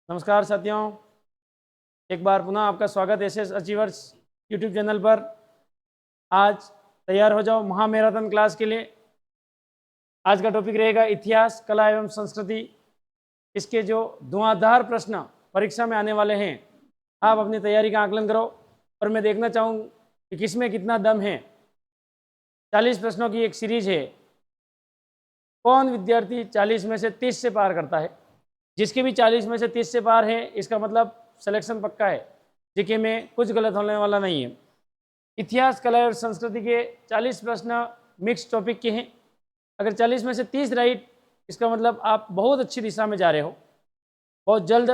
नमस्कार साथियों, एक बार पुनः आपका स्वागत एसएस अचीवर्स यूट्यूब चैनल पर। आज तैयार हो जाओ महामैराथन क्लास के लिए। आज का टॉपिक रहेगा इतिहास, कला एवं संस्कृति। इसके जो धुआंधार प्रश्न परीक्षा में आने वाले हैं, आप अपनी तैयारी का आकलन करो और मैं देखना चाहूँ कि किसमें कितना दम है। 40 प्रश्नों की एक सीरीज है। कौन विद्यार्थी 40 में से 30 से पार करता है? जिसके भी 40 में से 30 से पार है, इसका मतलब सिलेक्शन पक्का है। जीके में कुछ गलत होने वाला नहीं है। इतिहास, कला और संस्कृति के 40 प्रश्न मिक्स टॉपिक के हैं। अगर 40 में से 30 राइट, इसका मतलब आप बहुत अच्छी दिशा में जा रहे हो। बहुत जल्द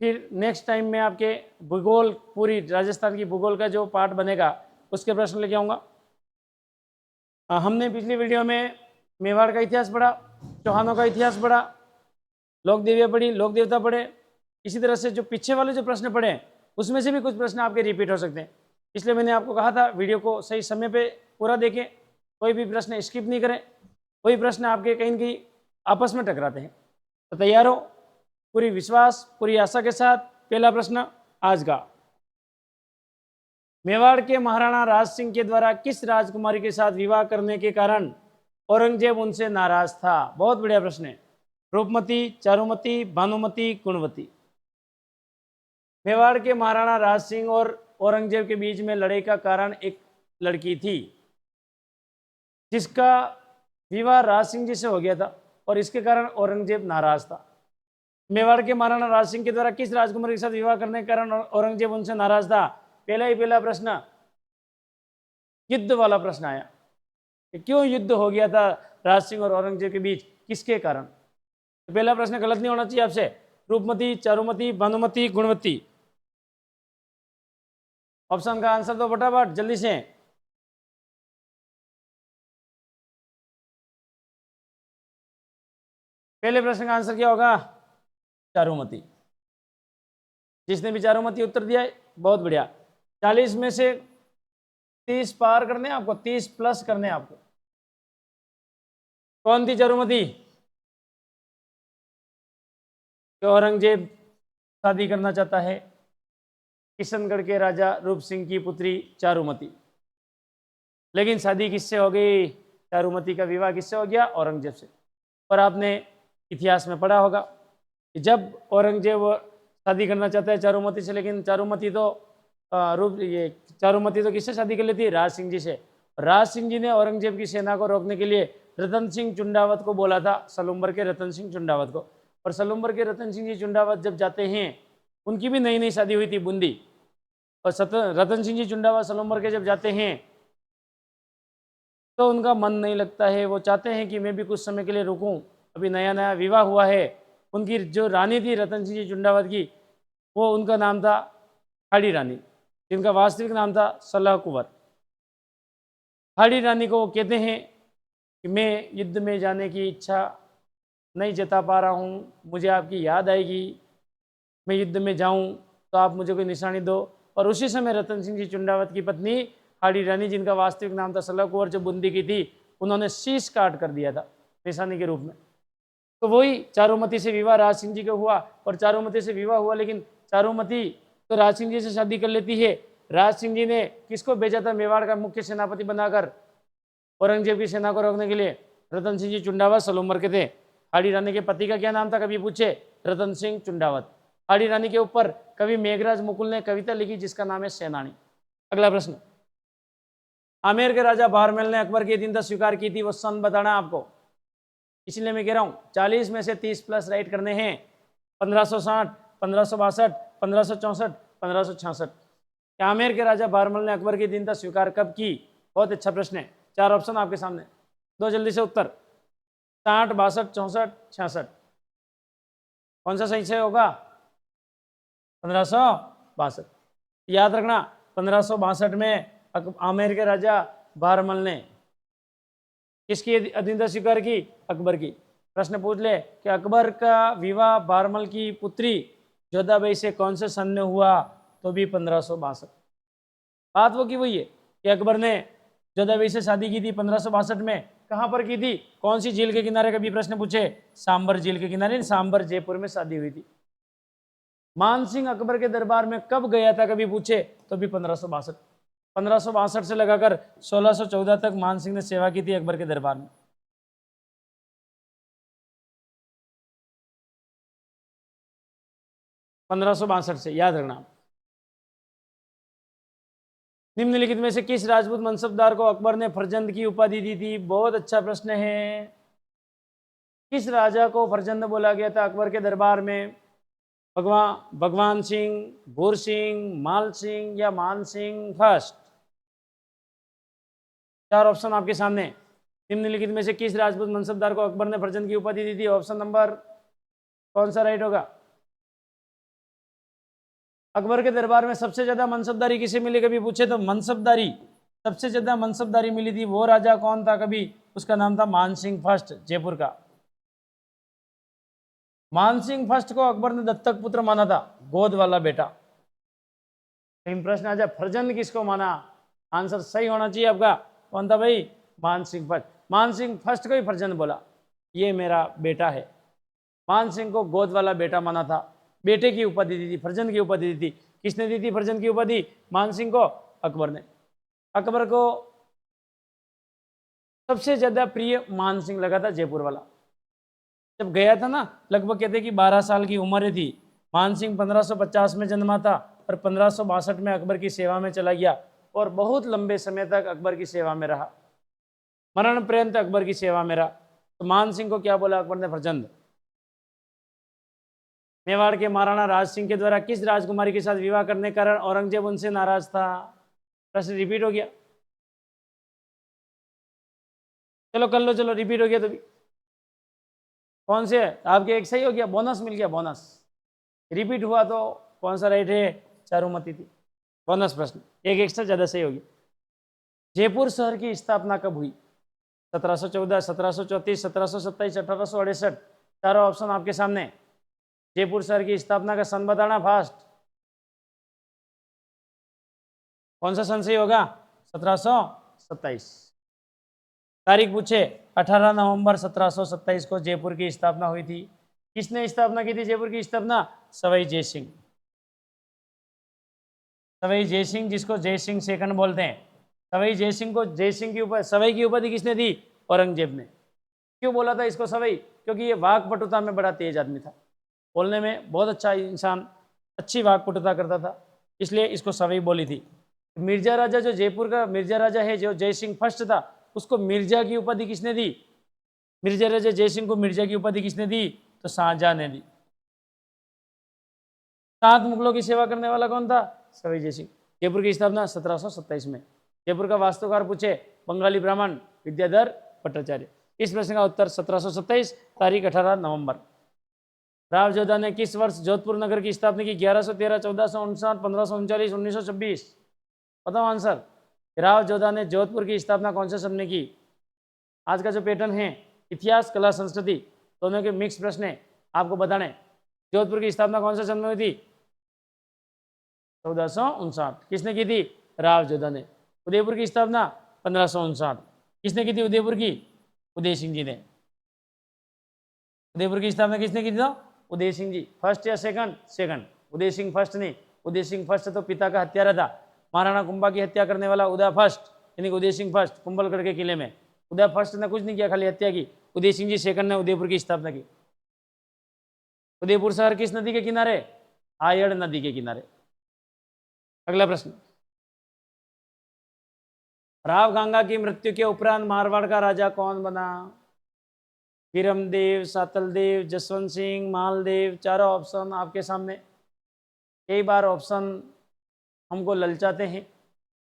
फिर नेक्स्ट टाइम में आपके भूगोल, पूरी राजस्थान की भूगोल का जो पार्ट बनेगा उसके प्रश्न लेके आऊँगा। हमने पिछली वीडियो में मेवाड़ का इतिहास पढ़ा, चौहानों का इतिहास पढ़ा, लोक देवियाँ पढ़ी, लोक देवता पढ़े। इसी तरह से जो पीछे वाले जो प्रश्न पढ़े हैं उसमें से भी कुछ प्रश्न आपके रिपीट हो सकते हैं। इसलिए मैंने आपको कहा था वीडियो को सही समय पे पूरा देखें, कोई भी प्रश्न स्किप नहीं करें। कोई प्रश्न आपके कहीं न कहीं आपस में टकराते हैं। तो तैयार हो पूरी विश्वास, पूरी आशा के साथ। पहला प्रश्न आज का, मेवाड़ के महाराणा राज सिंह के द्वारा किस राजकुमारी के साथ विवाह करने के कारण औरंगजेब उनसे नाराज था? बहुत बढ़िया प्रश्न है। रूपमती, चारुमती, भानुमती, गुणवती। मेवाड़ के महाराणा राज सिंह और औरंगजेब के बीच में लड़ाई का कारण एक लड़की थी जिसका विवाह राज सिंह जी से हो गया था और इसके कारण औरंगजेब नाराज था। मेवाड़ के महाराणा राज सिंह के द्वारा किस राजकुमारी के साथ विवाह करने के कारण औरंगजेब उनसे नाराज था? पहला प्रश्न युद्ध वाला प्रश्न आया कि क्यों युद्ध हो गया था राज सिंह और औरंगजेब के बीच, किसके कारण? तो पहला प्रश्न गलत नहीं होना चाहिए आपसे। रूपमती, चारुमती, भानुमती, गुणवती। ऑप्शन का आंसर दो फटाफट जल्दी से। पहले प्रश्न का आंसर क्या होगा? चारुमती। जिसने भी चारुमती उत्तर दिया है बहुत बढ़िया। 40 में से 30 पार करने आपको, 30 प्लस करने आपको। कौन थी चारुमती? औरंगजेब शादी करना चाहता है किशनगढ़ के राजा रूप सिंह की पुत्री चारुमती। लेकिन शादी किससे हो गई? चारुमती का विवाह किससे हो गया? औरंगजेब से। पर आपने इतिहास में पढ़ा होगा कि जब औरंगजेब शादी करना चाहता है चारुमती से, लेकिन चारुमती तो किससे शादी कर लेती है? राज सिंह जी से। राज सिंह जी ने औरंगजेब की सेना को रोकने के लिए रतन सिंह चुंडावत को बोला था, सलूम्बर के रतन सिंह चुंडावत को। और सलूम्बर के रतन सिंह जी चुंडावत जब जाते हैं, उनकी भी नई नई शादी हुई थी बूंदी। और रतन सिंह जी चुंडावत सलूम्बर के जब जाते हैं तो उनका मन नहीं लगता है। वो चाहते हैं कि मैं भी कुछ समय के लिए रुकूं, अभी नया नया विवाह हुआ है। उनकी जो रानी थी रतन सिंह जी चुंडावत की, वो उनका नाम था हाड़ी रानी, जिनका वास्तविक नाम था सलाह कुंवर। हाड़ी रानी को वो कहते हैं कि मैं युद्ध में जाने की इच्छा नहीं जता पा रहा हूँ, मुझे आपकी याद आएगी, मैं युद्ध में जाऊँ तो आप मुझे कोई निशानी दो। और उसी समय रतन सिंह जी चुंडावत की पत्नी हाड़ी रानी, जिनका वास्तविक नाम था सलाह कुंवर, जो बूंदी की थी, उन्होंने शीश काट कर दिया था निशानी के रूप में। तो वही चारुमती से विवाह राज सिंह जी का हुआ और चारुमती से विवाह हुआ। लेकिन चारुमती तो राज सिंह जी से शादी कर लेती है। राज सिंह जी ने किसको भेजा था मेवाड़ का मुख्य सेनापति बनाकर औरंगजेब की सेना को रोकने के लिए? रतन सिंह जी चुंडावत सलूम्बर के थे। हाड़ी रानी के पति का क्या नाम था कभी पूछे? रतन सिंह चुंडावत। हाड़ी रानी के ऊपर कवि मेघराज मुकुल ने कविता लिखी जिसका नाम है सेनानी। अगला प्रश्न, आमेर के राजा बहरमल ने अकबर की अधीनता स्वीकार की थी, वो सन बताना आपको। इसलिए मैं कह रहा हूँ 40 में से 30 प्लस राइट करने हैं। 1560, 1562, 1564, 1566। आमेर के राजा बहरमल ने अकबर की अधीनता स्वीकार कब की? बहुत अच्छा प्रश्न है। 4 ऑप्शन आपके सामने, दो जल्दी से उत्तर। 60, 62, 64, 66। कौन सा सही से होगा? 1562। याद रखना 1562 में आमेर के राजा बहरमल ने किसकी अधीनता स्वीकार की? अकबर की। प्रश्न पूछ ले कि अकबर का विवाह बहरमल की पुत्री जोधाबाई से कौन से सन में हुआ? तो भी 1562। बात वो की वही है कि अकबर ने जोधाबाई से शादी की थी 1562 में। कहाँ पर की थी? कौन सी झील के किनारे? कभी प्रश्न पूछे? सांबर झील के किनारे, सांबर जयपुर में शादी हुई थी। मान सिंह अकबर के दरबार में कब गया था कभी पूछे तो भी 1562 से लगाकर 1614 तक मान सिंह ने सेवा की थी अकबर के दरबार में। पंद्रह सौ बासठ से, याद रखना। निम्नलिखित में से किस राजपूत मनसबदार को अकबर ने फरजंद की उपाधि दी थी? बहुत अच्छा प्रश्न है। किस राजा को फरजंद बोला गया था अकबर के दरबार में? भगवान सिंह, भूर सिंह, माल सिंह या मान सिंह फर्स्ट? चार ऑप्शन आपके सामने। निम्नलिखित में से किस राजपूत मनसबदार को अकबर ने फरजंद की उपाधि दी थी? ऑप्शन नंबर कौन सा राइट होगा? अकबर के दरबार में सबसे ज्यादा मनसबदारी किसे मिली कभी पूछे तो मनसबदारी, सबसे ज्यादा मनसबदारी मिली थी वो राजा कौन था कभी? उसका नाम था मान सिंह फर्स्ट, जयपुर का। मान सिंह फर्स्ट को अकबर ने दत्तक पुत्र माना था, गोद वाला बेटा। लेकिन प्रश्न आ जाए फरजंद किसको माना? आंसर सही होना चाहिए आपका। कौन था भाई? मान सिंह फर्स्ट। मान सिंह फर्स्ट को ही फरजंद बोला, ये मेरा बेटा है। मान सिंह को गोद वाला बेटा माना था, बेटे की उपाधि दी थी, फरजंद की उपाधि दी थी। किसने दी थी फरजंद की उपाधि? मान सिंह को, अकबर ने। अकबर को सबसे ज्यादा प्रिय मान सिंह लगा था, जयपुर वाला। जब गया था ना, लगभग कहते कि 12 साल की उम्र थी। मान सिंह 1550 में जन्मा था और 1562 में अकबर की सेवा में चला गया और बहुत लंबे समय तक अकबर की सेवा में रहा, मरण पर्यंत अकबर की सेवा में रहा। तो मान सिंह को क्या बोला अकबर ने? फरजंद। मेवाड़ के महाराणा राज सिंह के द्वारा किस राजकुमारी के साथ विवाह करने के कारण औरंगजेब उनसे नाराज था? प्रश्न रिपीट हो गया। चलो कर लो, चलो रिपीट हो गया तो भी कौन से आपके एक सही हो गया, बोनस मिल गया, बोनस। रिपीट हुआ तो कौन सा राइट है? चारुमती थी। बोनस प्रश्न, एक एक्स्ट्रा ज्यादा सही हो गया। जयपुर शहर की स्थापना कब हुई? 1714, 1734, 1727, 1868। चारों ऑप्शन आपके सामने। जयपुर शहर की स्थापना का सन बताना फास्ट। कौन सा सन सही होगा? 1727। तारीख पूछे 18 नवंबर 1727 को जयपुर की स्थापना हुई थी। किसने स्थापना की थी जयपुर की स्थापना? सवाई जयसिंह। सवाई जयसिंह, जिसको जयसिंह सेकंड बोलते हैं। सवाई जयसिंह को जयसिंह की उपाधि, सवाई की उपाधि किसने दी? औरंगजेब ने। क्यों बोला था इसको सवाई? क्योंकि ये वाकपटुता में बड़ा तेज आदमी था, बोलने में बहुत अच्छा इंसान, अच्छी वाकपटुता करता था, इसलिए इसको सवाई बोली थी। मिर्जा राजा, जो जयपुर का मिर्जा राजा है, जो जयसिंह फर्स्ट था, उसको मिर्जा की उपाधि किसने दी? मिर्जा राजा जयसिंह को मिर्जा की उपाधि किसने दी? तो शाहजहां ने दी। 7 मुगलों की सेवा करने वाला कौन था? सवाई जयसिंह। जयपुर की स्थापना 1727 में। जयपुर का वास्तुकार पूछे बंगाली ब्राह्मण विद्याधर भट्टाचार्य। इस प्रश्न का उत्तर 1727, तारीख 18 नवंबर। राव जोधा ने किस वर्ष जोधपुर नगर की स्थापना की? 1113, 1459, 1539, 1926? बताओ आंसर। राव जोधा ने जोधपुर की स्थापना कौन से सन में की? आज का जो पैटर्न है इतिहास कला संस्कृति दोनों के मिक्स प्रश्न है, आपको बताने। जोधपुर की स्थापना कौन से सन में हुई थी? 1459। किसने की थी? राव जोधा ने। उदयपुर की स्थापना 1559। किसने की थी उदयपुर की? उदय सिंह जी ने। उदयपुर की स्थापना किसने की थी? तो उदय सिंह जी। फर्स्ट या second? Second. Uday Singh first नहीं, उदय सिंह फर्स्ट तो पिता का हत्यारा था, महाराणा कुंभा की हत्या करने वाला उदय फर्स्ट, यानी उदय सिंह फर्स्ट, कुंभलगढ़ के किले में। उदय फर्स्ट ने कुछ नहीं किया, खाली हत्या की। उदय सिंह जी सेकंड ने उदयपुर की स्थापना की। उदयपुर शहर किस नदी के किनारे? आयड़ नदी के किनारे। अगला प्रश्न, राव गंगा की मृत्यु के उपरांत मारवाड़ का राजा कौन बना? विरमदेव, सातलदेव, जसवंत सिंह, मालदेव? चारों ऑप्शन आपके सामने। कई बार ऑप्शन हमको ललचाते हैं,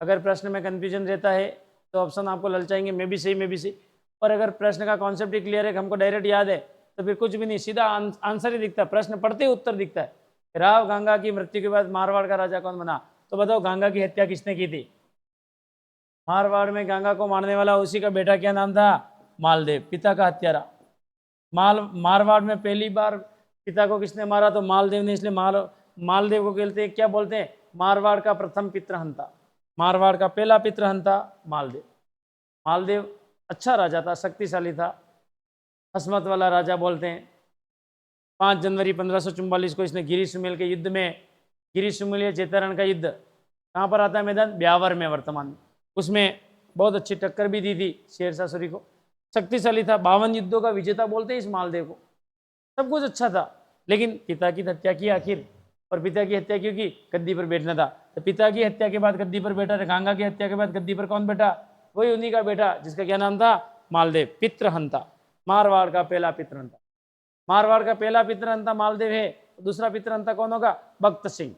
अगर प्रश्न में कंफ्यूजन रहता है तो ऑप्शन आपको ललचाएंगे, मैं भी सही मैं भी सही। और अगर प्रश्न का कॉन्सेप्ट ही क्लियर है, हमको डायरेक्ट याद है, तो फिर कुछ भी नहीं, सीधा आंसर ही दिखता है, प्रश्न पढ़ते ही उत्तर दिखता है। राव गंगा की मृत्यु के बाद मारवाड़ का राजा कौन बना? तो बताओ गंगा की हत्या किसने की थी? मारवाड़ में गंगा को मारने वाला उसी का बेटा, क्या नाम था? मालदेव, पिता का हत्यारा। मारवाड़ में पहली बार पिता को किसने मारा? तो मालदेव ने, इसलिए मालदेव को कहते हैं, क्या बोलते हैं? मारवाड़ का प्रथम पितृहंता, मारवाड़ का पहला पितृहंता मालदेव। मालदेव अच्छा राजा था, शक्तिशाली था, हसमत वाला राजा बोलते हैं। 5 जनवरी 1544 को इसने गिरी सुमेल के युद्ध में, गिरी सुमेल या चेतारण का युद्ध कहाँ पर आता है मैदान? ब्यावर में वर्तमान में। उसमें बहुत अच्छी टक्कर भी दी थी शेरशाह सूरी को, शक्तिशाली था, 52 युद्धों का विजेता बोलते हैं इस मालदेव को, सब कुछ अच्छा था। लेकिन पिता की हत्या की आखिर, और पिता की हत्या क्यों की? गद्दी पर बैठना था। तो पिता की हत्या के बाद गद्दी पर बैठा, गांगा की हत्या के बाद गद्दी पर कौन बैठा? वही उन्हीं का बेटा, जिसका क्या नाम था? मालदेव, पितृहंता, मारवाड़ का पहला पितृहंता। मारवाड़ का पहला पितृहंता मालदेव है। दूसरा पितृहंता कौन होगा? भक्त सिंह।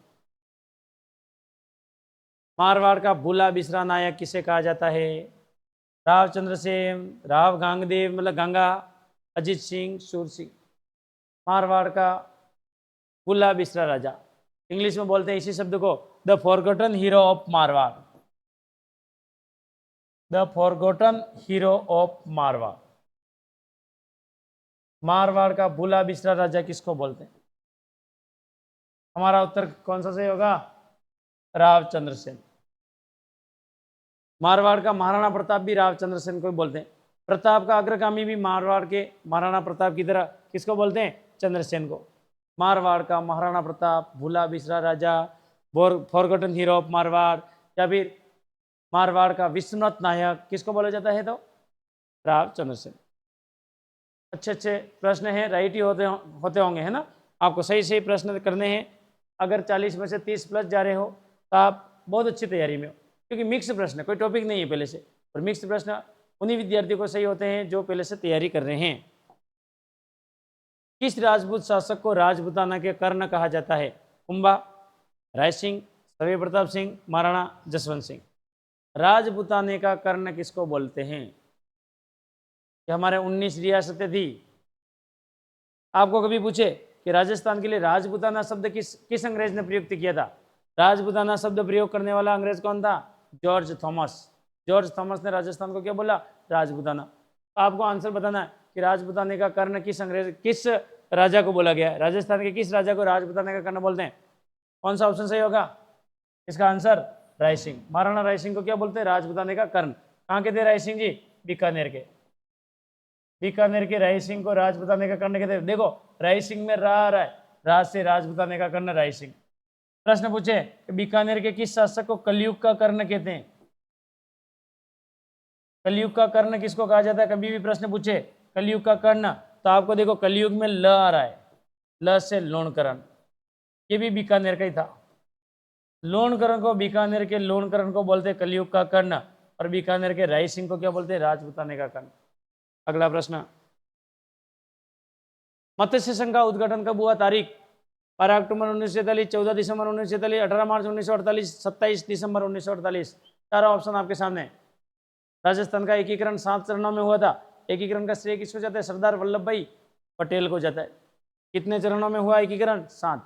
मारवाड़ का भूला बिसरा नायक किसे कहा जाता है? राव चंद्रसेन, राव गांगदेव मतलब गंगा, अजीत सिंह, सूर सिंह। मारवाड़ का भूला बिसरा राजा, इंग्लिश में बोलते हैं इसी शब्द को the forgotten hero of Marwar, the forgotten hero of Marwar. Marwar का भूला बिसरा राजा किसको बोलते हैं? हमारा उत्तर कौन सा सही होगा? राव चंद्रसेन। मारवाड़ का महाराणा प्रताप भी राव चंद्रसेन को बोलते हैं। प्रताप का अग्रगामी भी मारवाड़ के महाराणा प्रताप की तरह किसको बोलते हैं? चंद्रसेन को। मारवाड़ का महाराणा प्रताप, भूला बिसरा राजा, फॉरगॉटन हीरो ऑफ मारवाड़, या फिर मारवाड़ का विश्वनाथ नायक किसको बोला जाता है? तो राव चंद्रसेन। अच्छे अच्छे प्रश्न हैं, राइट ही होते होंगे, है ना? आपको सही सही प्रश्न करने हैं। अगर 40 में से 30 प्लस जा रहे हो तो आप बहुत अच्छी तैयारी में हो, क्योंकि मिक्स प्रश्न, कोई टॉपिक नहीं है पहले से, और मिक्स प्रश्न उन्हीं विद्यार्थियों को सही होते हैं जो पहले से तैयारी कर रहे हैं। किस राजपूत शासक को राजपूताना के कर्ण कहा जाता है? कुंभा, राय सिंह, सवाई प्रताप सिंह, महाराणा जसवंत सिंह। राजपूताने का कर्ण किसको बोलते हैं? कि हमारे 19 रियासतें थी। आपको कभी पूछे कि राजस्थान के लिए राजपूताना शब्द किस अंग्रेज ने प्रयुक्त किया था? राजपूताना शब्द प्रयोग करने वाला अंग्रेज कौन था? George Thomas. जॉर्ज थॉमस ने राजस्थान को क्या बोला? राजपूताना। तो आपको आंसर बताना है कि राजपूताने का कर्ण किस राजा को बोला गया है? राजस्थान के किस राजा को राजपूताने का कर्ण बोलते हैं? कौन सा ऑप्शन सही होगा इसका आंसर? राय सिंह। महाराणा राय सिंह को क्या बोलते हैं? राजपूताने का कर्ण। कहाँ के थे राय सिंह जी? बीकानेर के। बीकानेर के राय सिंह को राजपूताने का कर्ण कहते हैं। देखो राय सिंह में रा रहा है, राज से राजपूताने का कर्ण राय सिंह। प्रश्न पूछे कि बीकानेर के किस शासक को कलयुग का कर्ण कहते हैं? कलयुग का कर्ण किसको कहा जाता है? कभी भी प्रश्न पूछे कलयुग का कर्ण, तो आपको देखो कलयुग में ल आ रहा है, ल से लोणकरण, ये भी बीकानेर का ही था। लोणकरण को, बीकानेर के लोणकरण को बोलते हैं कलयुग का कर्ण, और बीकानेर के राय सिंह को क्या बोलते हैं? राजपूताने का कर्ण। अगला प्रश्न, मत्स्य संघ का उद्घाटन कब हुआ? तारीख? 12 अक्टूबर 1943, 14 दिसंबर 1943, 18 मार्च 1948, 27 दिसंबर 1948। चारों ऑप्शन आपके सामने। राजस्थान का एकीकरण 7 चरणों में हुआ था। एकीकरण का श्रेय किसको जाता है? सरदार वल्लभ भाई पटेल को जाता है। कितने चरणों में हुआ एकीकरण? 7।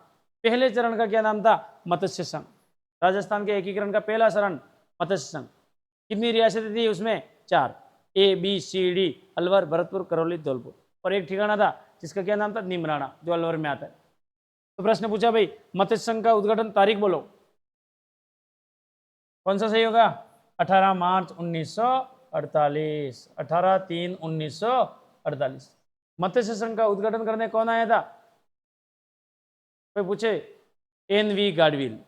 पहले चरण का क्या नाम था? मत्स्य संघ। राजस्थान के एकीकरण का पहला चरण मत्स्य संघ। कितनी रियासतें थी उसमें? 4, ABCD, अलवर, भरतपुर, करौली, धौलपुर, और एक ठिकाना था जिसका क्या नाम था? निमराना, जो अलवर में आता है। तो प्रश्न पूछा भाई मत्स्य संघ का उद्घाटन तारीख बोलो, कौन सा सही होगा? 18 मार्च 1948, 18/3/1948। मत्स्य संघ का उद्घाटन करने कौन आया था? कोई पूछे? NV गाडविल।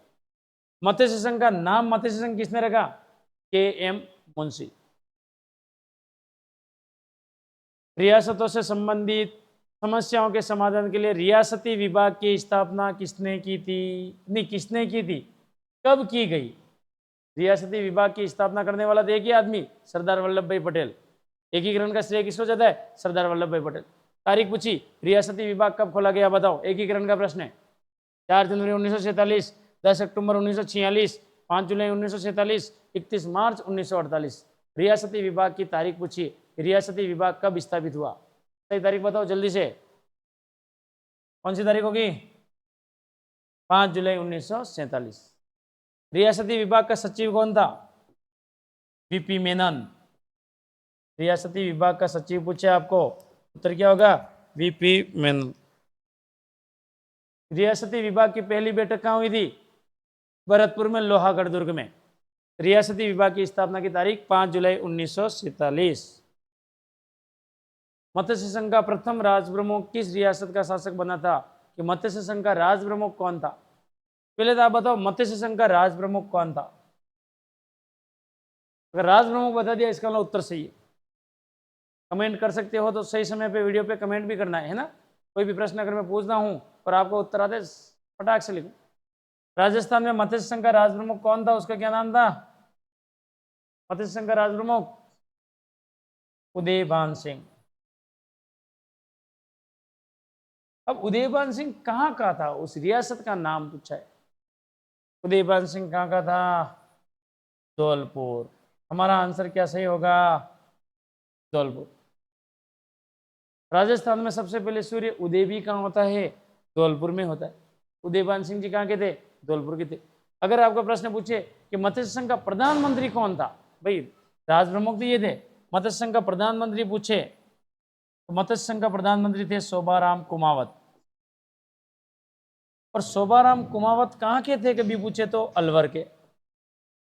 मत्स्य संघ का नाम मत्स्य संघ किसने रखा? KM मुंशी। रियासतों से संबंधित समस्याओं के समाधान के लिए रियासती विभाग की स्थापना किसने की थी? नहीं, किसने की थी, कब की गई? रियासती विभाग की स्थापना करने वाला तो एक ही आदमी, सरदार वल्लभ भाई पटेल। एकीकरण का श्रेय किसको जाता है? सरदार वल्लभ भाई पटेल। तारीख पूछी, रियासती विभाग कब खोला गया बताओ? एकीकरण का प्रश्न है। 4 जनवरी 1947, 10 अक्टूबर 1946, 5 जुलाई 1947, 31 मार्च 1948। रियासती विभाग की तारीख पूछी, रियासती विभाग कब स्थापित हुआ? सही तारीख बताओ जल्दी से, कौन सी तारीख होगी? 5 जुलाई 1947। रियासती विभाग का सचिव कौन था? VP मेनन। रियासती विभाग का सचिव पूछे आपको, उत्तर क्या होगा? VP मेनन। रियासती विभाग की पहली बैठक कहाँ हुई थी? भरतपुर में, लोहागढ़ दुर्ग में। रियासती विभाग की स्थापना की तारीख 5 जुलाई 1947। मत्स्य संघ का प्रथम राजप्रमुख किस रियासत का शासक बना था? कि मत्स्य संघ का राजप्रमुख कौन था? पहले तो आप बताओ मत्स्य संघ का राजप्रमुख कौन था? अगर राजप्रमुख बता दिया इसका मतलब उत्तर सही है। कमेंट कर सकते हो तो सही समय पे वीडियो पे कमेंट भी करना है ना। कोई भी प्रश्न अगर मैं पूछना हूँ और आपको उत्तर आते फटाक से लिखो। राजस्थान में मत्स्य संघ का राजप्रमुख कौन था? उसका क्या नाम था? मत्स्य संघ का राजप्रमुख उदयभान सिंह। अब उदयभान सिंह कहाँ का था? उस रियासत का नाम पूछा है। उदयभान सिंह कहाँ का था? धौलपुर। हमारा आंसर क्या सही होगा? धौलपुर। राजस्थान में सबसे पहले सूर्य उदय भी कहाँ होता है? धौलपुर में होता है। उदयभान सिंह जी कहाँ के थे? धौलपुर के थे। अगर आपका प्रश्न पूछे कि मत्स्य संघ का प्रधानमंत्री कौन था? भाई राजप्रमुख तो ये थे, मत्स्य संघ का प्रधानमंत्री पूछे तो मत्स्य संघ का प्रधानमंत्री थे शोभाराम कुमावत। और शोभाराम कुमावत कहाँ के थे कभी पूछे तो अलवर के।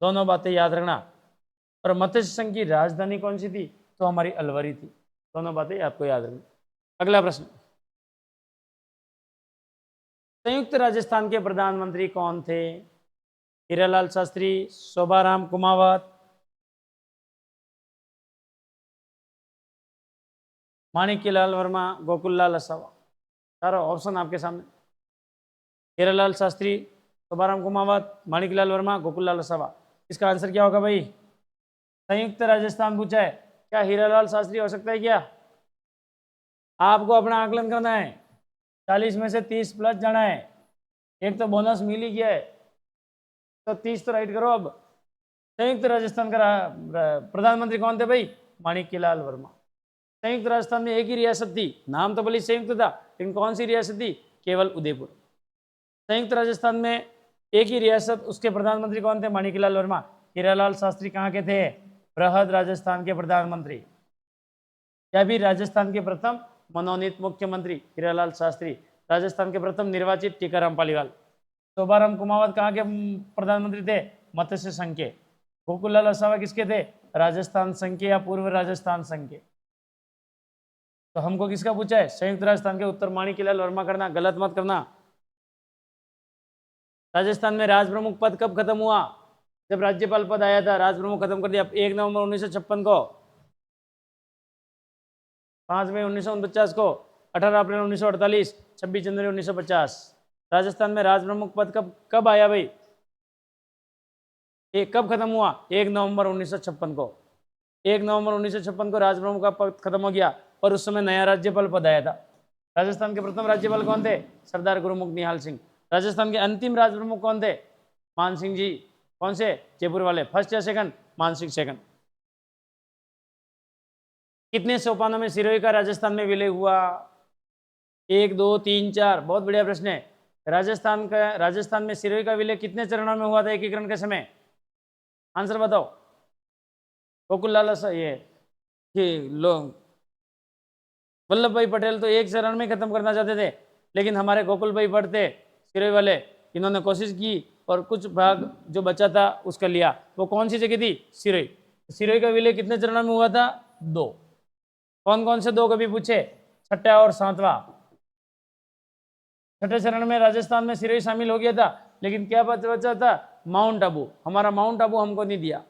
दोनों बातें याद रखना। और मत्स्य संघ की राजधानी कौन सी थी? तो हमारी अलवरी थी। दोनों बातें आपको याद रखनी। अगला प्रश्न, संयुक्त राजस्थान के प्रधानमंत्री कौन थे? हीरालाल शास्त्री, शोभाराम कुमावत, माणिक्यलाल वर्मा, गोकुललाल असावा। चारों ऑप्शन आपके सामने। हीरालाल शास्त्री, शोभाराम कुमावत, माणिक्यलाल वर्मा, गोकुललाल असावा। इसका आंसर क्या होगा भाई? संयुक्त राजस्थान पूछा है, क्या हीरालाल शास्त्री हो सकता है क्या? आपको अपना आकलन करना है। 40 में से 30 प्लस जाना है। एक तो बोनस मिल ही गया है तो 30 तो राइट करो। अब संयुक्त राजस्थान का प्रधानमंत्री कौन थे भाई? माणिक्यलाल वर्मा। संयुक्त राजस्थान में एक ही रियासत थी, नाम तो भले संयुक्त था लेकिन कौन सी रियासत थी? केवल उदयपुर। संयुक्त राजस्थान में एक ही रियासत, उसके प्रधानमंत्री कौन थे? माणिक्यलाल वर्मा। हीरालाल शास्त्री कहाँ के थे? बृहद राजस्थान के प्रधानमंत्री। क्या भी राजस्थान के प्रथम मनोनीत मुख्यमंत्री हीरालाल शास्त्री, राजस्थान के प्रथम निर्वाचित टीकाराम पालीवाल। शोभाराम कुमावत कहाँ के प्रधानमंत्री थे? मत्स्य संघ के। गोकुललाल असावा किसके थे? राजस्थान संघ के या पूर्व राजस्थान संघ के। तो हमको किसका पूछा है? संयुक्त राजस्थान के। उत्तर माणिक्यलाल वर्मा करना, गलत मत करना। राजस्थान में राजप्रमुख पद कब खत्म हुआ? जब राज्यपाल पद आया था, राजप्रमुख खत्म कर दिया 1 नवंबर 1956 को, 5 मई 1949 को, 18 अप्रैल 1948, 26 जनवरी 1950। राजस्थान में राजप्रमुख पद कब आया भाई? कब खत्म हुआ? 1 नवंबर 1956 को। 1 नवंबर 1956 को राजप्रमुख का पद खत्म हो गया और उस समय नया राज्यपाल पद आया था। राजस्थान के प्रथम राज्यपाल कौन थे? सरदार गुरुमुख निहाल सिंह। राजस्थान के अंतिम राजप्रमुख कौन थे? मान सिंह जी। कौन से? जयपुर वाले। फर्स्ट या सेकंड? मान सिंह सेकंड। कितने सोपानों में सिरोही का राजस्थान में विलय हुआ? 1, 2, 3, 4। बहुत बढ़िया प्रश्न है। राजस्थान में सिरोही का विलय कितने चरणों में हुआ था एकीकरण के समय? आंसर बताओ। गोकुललाल ये लोग वल्लभ भाई पटेल तो एक चरण में खत्म करना चाहते थे, लेकिन हमारे गोकुल भाई भट्ट थे सिरोही वाले, इन्होंने कोशिश की और कुछ भाग जो बचा था उसका लिया। वो कौन सी जगह थी? सिरोही। सिरोही का विलय कितने चरणों में हुआ था? 2। कौन कौन से 2 कभी पूछे? छठा और 7वां। छठे चरण में राजस्थान में सिरोही शामिल हो गया था, लेकिन क्या बचा था? माउंट आबू। हमारा माउंट आबू हमको नहीं दिया।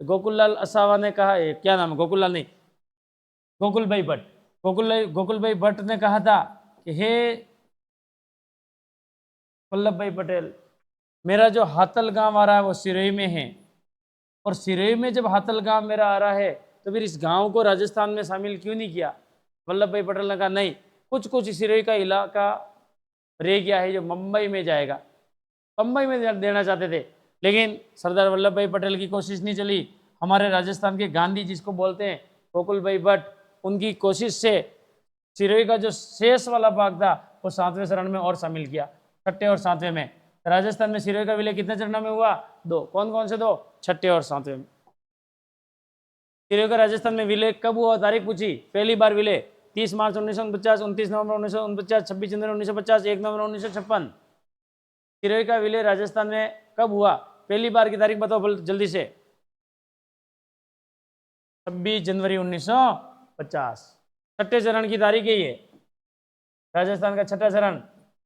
गोकुललाल असावा ने कहा, क्या नाम है? गोकुललाल नहीं, गोकुल भाई भट्ट। गोकुल भाई भट्ट ने कहा था कि हे वल्लभ भाई पटेल, मेरा जो हातल गांव आ रहा है वो सिरोही में है, और सिरोही में जब हातल गांव मेरा आ रहा है तो फिर इस गांव को राजस्थान में शामिल क्यों नहीं किया? वल्लभ भाई पटेल ने कहा नहीं, कुछ कुछ सिरोही का इलाका रह गया है जो मुंबई में जाएगा। मुंबई में देना चाहते थे, लेकिन सरदार वल्लभ भाई पटेल की कोशिश नहीं चली। हमारे राजस्थान के गांधी जिसको बोलते हैं गोकुल भाई भट्ट, उनकी कोशिश से सिरोही का जो शेष वाला भाग था वो 7वें चरण में और शामिल किया, 6ठे और 7वें में। राजस्थान में सिरोही का विलय कितने चरणों में हुआ? 2। कौन कौन से 2? 6ठे और 7वें में। सिरोही का राजस्थान में विलय कब हुआ? तारीख पूछी। पहली बार विलय 30 मार्च 1949, 29 नवंबर 1949, 26 जनवरी 1950, 1 नवंबर 1956। सिरोही का विलय राजस्थान में कब हुआ? पहली बार की तारीख बताओ जल्दी से। 26 जनवरी 1950। छठे चरण की तारीख यही है, राजस्थान का छठा चरण,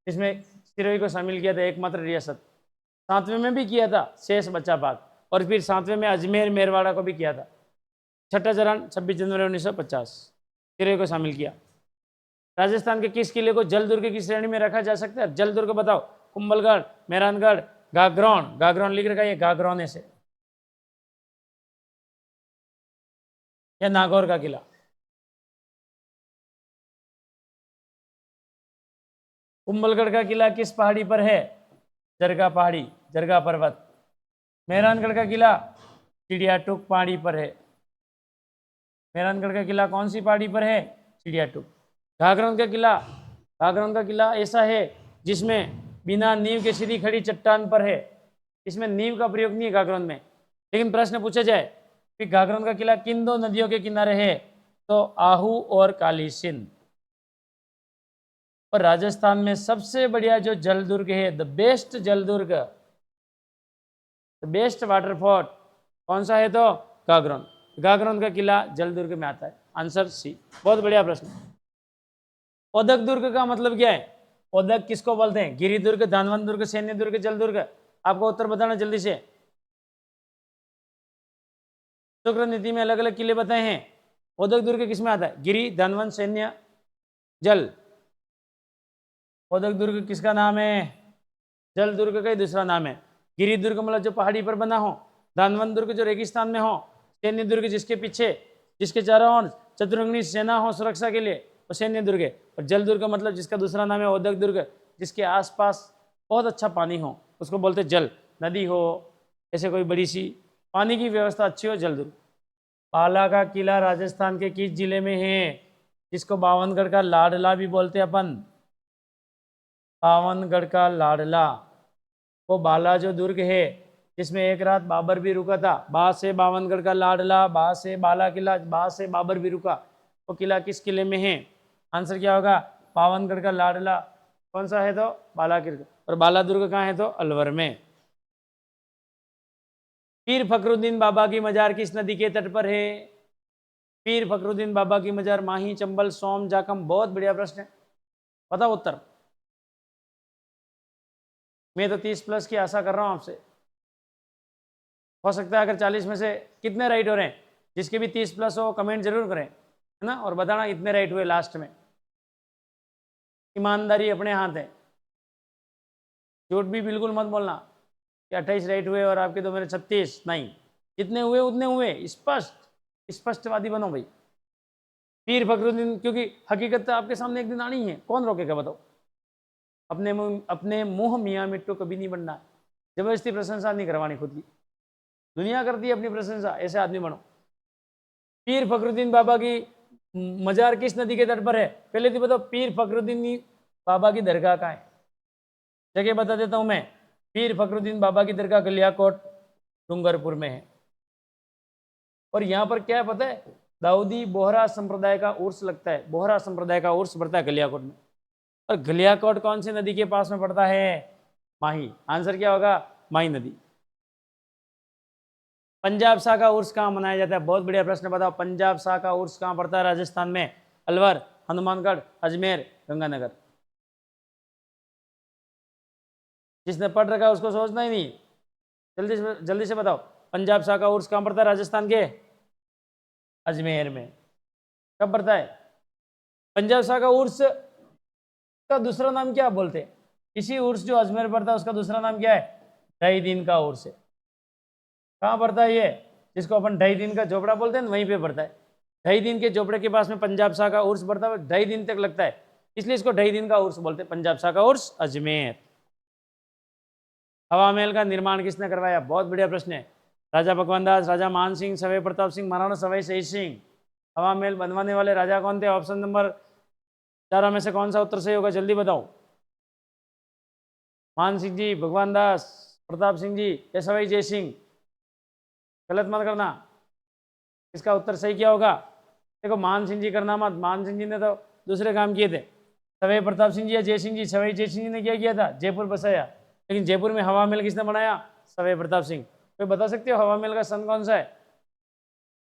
इसमें सिरोही को शामिल किया था, एकमात्र रियासत। सातवें में भी किया था, शेष बचा भाग, और फिर सातवें में अजमेर मेरवाड़ा को भी किया था। छठा चरण 26 जनवरी 1950, सिरोही को शामिल किया। राजस्थान के किस किले को जल दुर्ग की श्रेणी में रखा जा सकता है? जल दुर्ग बताओ। कुंभलगढ़, मेहरानगढ़, गागरौन, गागरौन लिख रखा है, गागरौन से, या नागौर का किला। कुंभलगढ़ का किला किस पहाड़ी पर है? जरगा पहाड़ी, जरगा पर्वत। मेहरानगढ़ का किला चिड़ियाटुक पहाड़ी पर है। मेहरानगढ़ का किला कौन सी पहाड़ी पर है? चिड़ियाटुक। घाघरौन का किला, घाघरौन का किला ऐसा है जिसमें बिना नींव के सीधी खड़ी चट्टान पर है, इसमें नींव का प्रयोग नहीं है घाघरौन में। लेकिन प्रश्न पूछा जाए कि घाघरौन का किला किन दो नदियों के किनारे है, तो आहू और काली सिंध। और राजस्थान में सबसे बढ़िया जो जल दुर्ग है, द बेस्ट जल दुर्ग, द बेस्ट वाटरफॉल कौन सा है? तो घाघरौन। घाघरौन का किला जल दुर्ग में आता है, आंसर सी। बहुत बढ़िया प्रश्न। ओदक दुर्ग का मतलब क्या है? ओदक किसको बोलते हैं? गिरी दुर्ग, दानवन दुर्ग, सैन्य दुर्ग, जल दुर्ग। आपको उत्तर बताना जल्दी से। शुक्र नीति में अलग अलग किले बताए हैं। ओदक दुर्ग किसमें आता है? गिरी, दानवन, सैन्य, जल। ओदक दुर्ग किसका नाम है? जल दुर्ग का ही दूसरा नाम है। गिरी दुर्ग मतलब जो पहाड़ी पर बना हो, दानवन दुर्ग जो रेगिस्तान में हो, सैन्य दुर्ग जिसके पीछे, जिसके चारों ओर चतुरंगनी सेना हो सुरक्षा के लिए, वो सैन्य दुर्ग है। और जल दुर्ग मतलब जिसका दूसरा नाम है ओदक दुर्ग, जिसके आसपास बहुत अच्छा पानी हो, उसको बोलते जल। नदी हो, ऐसे कोई बड़ी सी पानी की व्यवस्था अच्छी हो, जल दुर्ग। पाला का किला राजस्थान के किस जिले में है, जिसको बावनगढ़ का लाडला भी बोलते हैं अपन? बावनगढ़ का लाडला, वो बाला जो दुर्ग है जिसमें एक रात बाबर भी रुका था। बा से बावनगढ़ का लाडला, बा से बाला किला, बा से बाबर भी रुका, वो किला किस किले में है? आंसर क्या होगा? बावनगढ़ का लाडला कौन सा है? तो बाला किला। और बाला दुर्ग कहाँ है? तो अलवर में। पीर फखरुद्दीन बाबा की मजार किस नदी के तट पर है? पीर फखरुद्दीन बाबा की मजार माही, चंबल, सोम, जाखम। बहुत बढ़िया प्रश्न है, बताओ उत्तर। मैं तो 30+ की आशा कर रहा हूं आपसे। हो सकता है अगर 40 में से कितने राइट हो रहे हैं, जिसके भी 30+ हो कमेंट जरूर करें, है ना, और बताना इतने राइट हुए लास्ट में। ईमानदारी अपने हाथ है, झूठ भी बिल्कुल मत बोलना कि 28 राइट हुए और आपके तो मेरे 36। नहीं, जितने हुए उतने हुए, स्पष्टवादी बनो भाई। पीर फखरुद्दीन, क्योंकि हकीकत तो आपके सामने एक दिन आनी है, कौन रोकेगा बताओ। अपने मुंह मियाँ मिट्टू कभी नहीं बनना, जबरदस्ती प्रशंसा नहीं करवानी खुद की। दुनिया करती है अपनी प्रशंसा, ऐसे आदमी बनो। पीर फखरुद्दीन बाबा की मजार किस नदी के तट पर है? पहले तो बताओ पीर फखरुद्दीन बाबा की दरगाह कहाँ है? जगह बता देता हूं मैं। पीर फखरुद्दीन बाबा की दरगाह गलियाकोट डूंगरपुर में है। और यहाँ पर क्या है पता है? दाऊदी बोहरा संप्रदाय का उर्स लगता है, बोहरा संप्रदाय का उर्स पड़ता है गलियाकोट में। और गलियाकोट कौन सी नदी के पास में पड़ता है? माही। आंसर क्या होगा? माही नदी। पंजाब शाह का उर्स कहाँ मनाया जाता है? बहुत बढ़िया प्रश्न, बताओ पंजाब शाह का उर्स कहाँ पड़ता है राजस्थान में? अलवर, हनुमानगढ़, अजमेर, गंगानगर। जिसने पढ़ रखा है उसको सोचना ही नहीं, जल्दी से बताओ पंजाब शाह का उर्स कहाँ पड़ता है राजस्थान के? अजमेर में। कब पड़ता है? पंजाब शाह का उर्स का दूसरा नाम क्या बोलते हैं? इसी उर्स जो अजमेर पड़ता है उसका दूसरा नाम क्या है? 2.5 दिन का उर्स है। कहाँ पड़ता है ये? जिसको अपन 2.5 दिन का झोपड़ा बोलते हैं ना, वहीं पे पड़ता है। 2.5 दिन के झोपड़े के पास में पंजाब शाह का उर्स पड़ता है, 2.5 दिन तक लगता है, इसलिए इसको 2.5 दिन का उर्स बोलते हैं। पंजाब शाह का उर्स अजमेर। हवा महल का निर्माण किसने करवाया? बहुत बढ़िया प्रश्न है। राजा भगवान दास, राजा मान सिंह, सवाई प्रताप सिंह, महाराणा सवाई शहीद सिंह। हवा महल बनवाने वाले राजा कौन थे? ऑप्शन नंबर 4 में से कौन सा उत्तर सही होगा? जल्दी बताओ। मान सिंह जी, भगवान दास, प्रताप सिंह जी या सवाई जय सिंह? गलत मत करना, इसका उत्तर सही क्या होगा? देखो मान सिंह जी करना मत, मान सिंह जी ने तो दूसरे काम किए थे। सवाई प्रताप सिंह जी या जय सिंह जी? सवाई जय सिंह जी ने क्या किया था? जयपुर बसाया। लेकिन जयपुर में हवा महल किसने बनाया? सवाई प्रताप सिंह। कोई बता सकते हो हवा महल का सन कौन सा है?